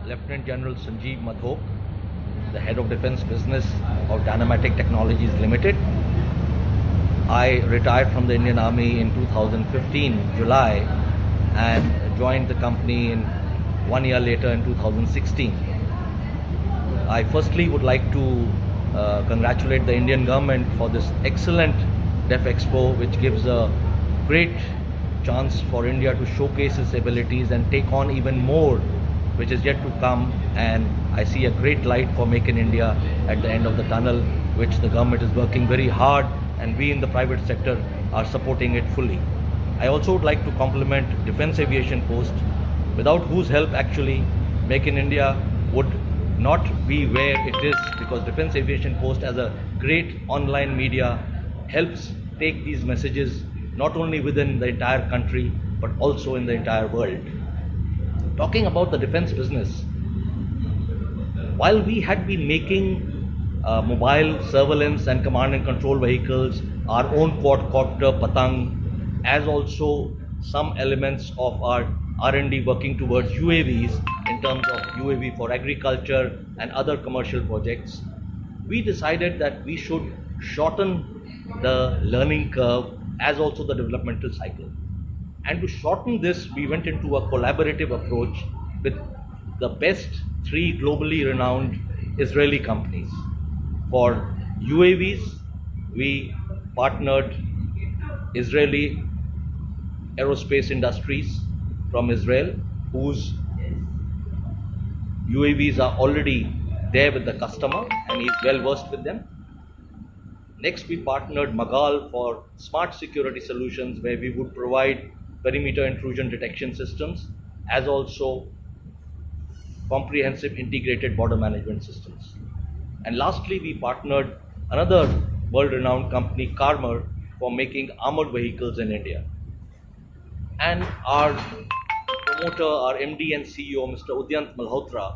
Lieutenant General Sanjeev Madhok, the head of defense business of Dynamatic Technologies Limited. I retired from the Indian Army in 2015, July, and joined the company in 1 year later in 2016. I firstly would like to congratulate the Indian government for this excellent Def Expo, which gives a great chance for India to showcase its abilities and take on even more, which is yet to come. And I see a great light for Make in India at the end of the tunnel, which the government is working very hard, and we in the private sector are supporting it fully. I also would like to compliment Defence Aviation Post, without whose help actually Make in India would not be where it is, because Defence Aviation Post as a great online media helps take these messages not only within the entire country but also in the entire world. Talking about the defense business, while we had been making mobile surveillance and command and control vehicles, our own quadcopter Patang, as also some elements of our R&D working towards UAVs in terms of UAV for agriculture and other commercial projects, we decided that we should shorten the learning curve as also the developmental cycle. And to shorten this, we went into a collaborative approach with the best three globally renowned Israeli companies. For UAVs, we partnered Israeli Aerospace Industries from Israel, whose UAVs are already there with the customer and he's well versed with them. Next, we partnered Magal for smart security solutions, where we would provide perimeter intrusion detection systems as also comprehensive integrated border management systems. And lastly, we partnered another world-renowned company, Karmer, for making armored vehicles in India. And our promoter, our MD and CEO, Mr. Udyant Malhotra,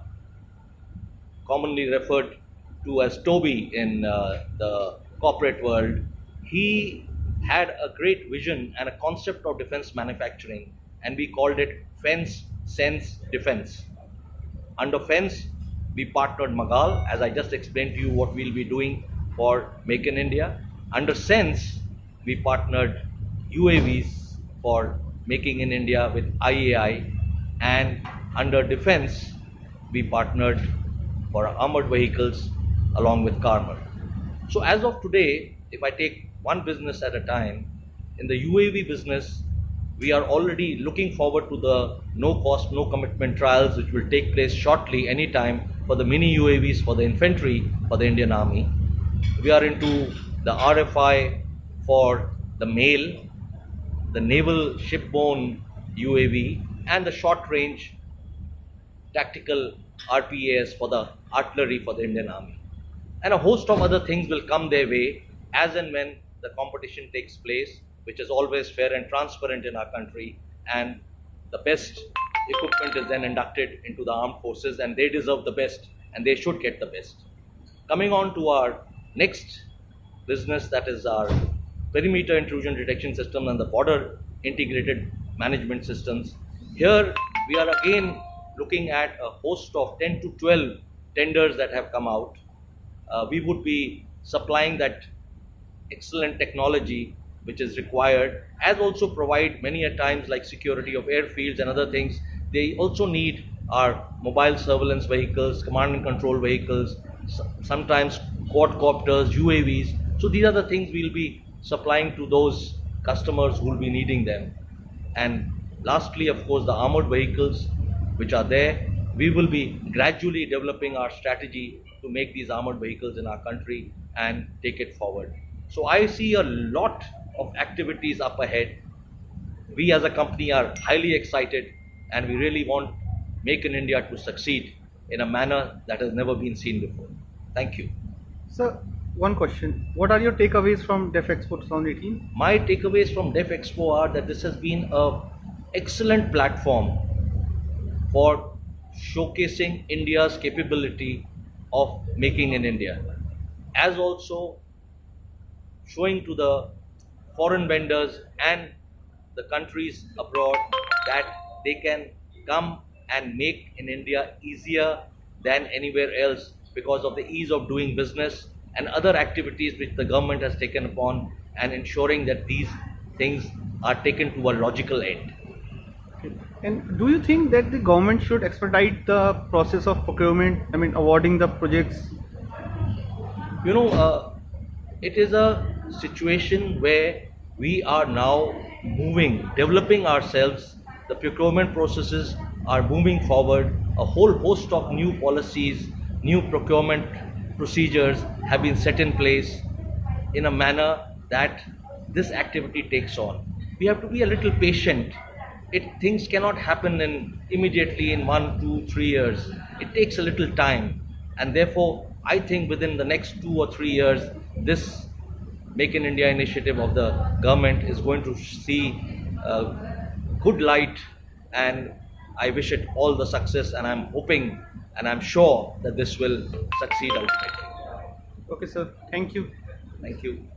commonly referred to as Toby in the corporate world, he had a great vision and a concept of defense manufacturing, and we called it Fence, Sense, Defense. Under Fence, we partnered Magal, as I just explained to you what we'll be doing for Make in India. Under Sense, we partnered UAVs for Making in India with IAI, and under Defense, we partnered for armored vehicles along with Karmer. So as of today, if I take one business at a time, in the UAV business, we are already looking forward to the no cost, no commitment trials, which will take place shortly, anytime, for the mini UAVs for the infantry for the Indian Army. We are into the RFI for the MALE, the naval shipborne UAV, and the short range tactical RPAS for the artillery for the Indian Army. And a host of other things will come their way as and when the competition takes place, which is always fair and transparent in our country, and the best equipment is then inducted into the armed forces, and they deserve the best and they should get the best. Coming on to our next business, that is our perimeter intrusion detection system and the border integrated management systems. Here we are again looking at a host of 10 to 12 tenders that have come out. We would be supplying that excellent technology which is required, as also provide many a times like security of airfields and other things. They also need our mobile surveillance vehicles, command and control vehicles, sometimes quadcopters, UAVs. So these are the things we'll be supplying to those customers who will be needing them. And lastly, of course, the armored vehicles which are there, we will be gradually developing our strategy to make these armored vehicles in our country and take it forward. So I see a lot of activities up ahead. We as a company are highly excited, and we really want Make in India to succeed in a manner that has never been seen before. Thank you. So, one question. What are your takeaways from DEF Expo 2018? My takeaways from Def Expo are that this has been a excellent platform for showcasing India's capability of making in India, as also showing to the foreign vendors and the countries abroad that they can come and make in India easier than anywhere else because of the ease of doing business and other activities which the government has taken upon, and ensuring that these things are taken to a logical end. Okay. And do you think that the government should expedite the process of procurement? I mean, awarding the projects. You know, it is a situation where we are now moving, developing ourselves. The procurement processes are moving forward. A whole host of new policies, new procurement procedures have been set in place in a manner that this activity takes on. We have to be a little patient. Things cannot happen in immediately in 1, 2, 3 years. It takes a little time, and therefore I think within the next 2 or 3 years, this Make in India initiative of the government is going to see good light, and I wish it all the success, and I'm hoping and I'm sure that this will succeed ultimately. Okay, sir. Thank you. Thank you.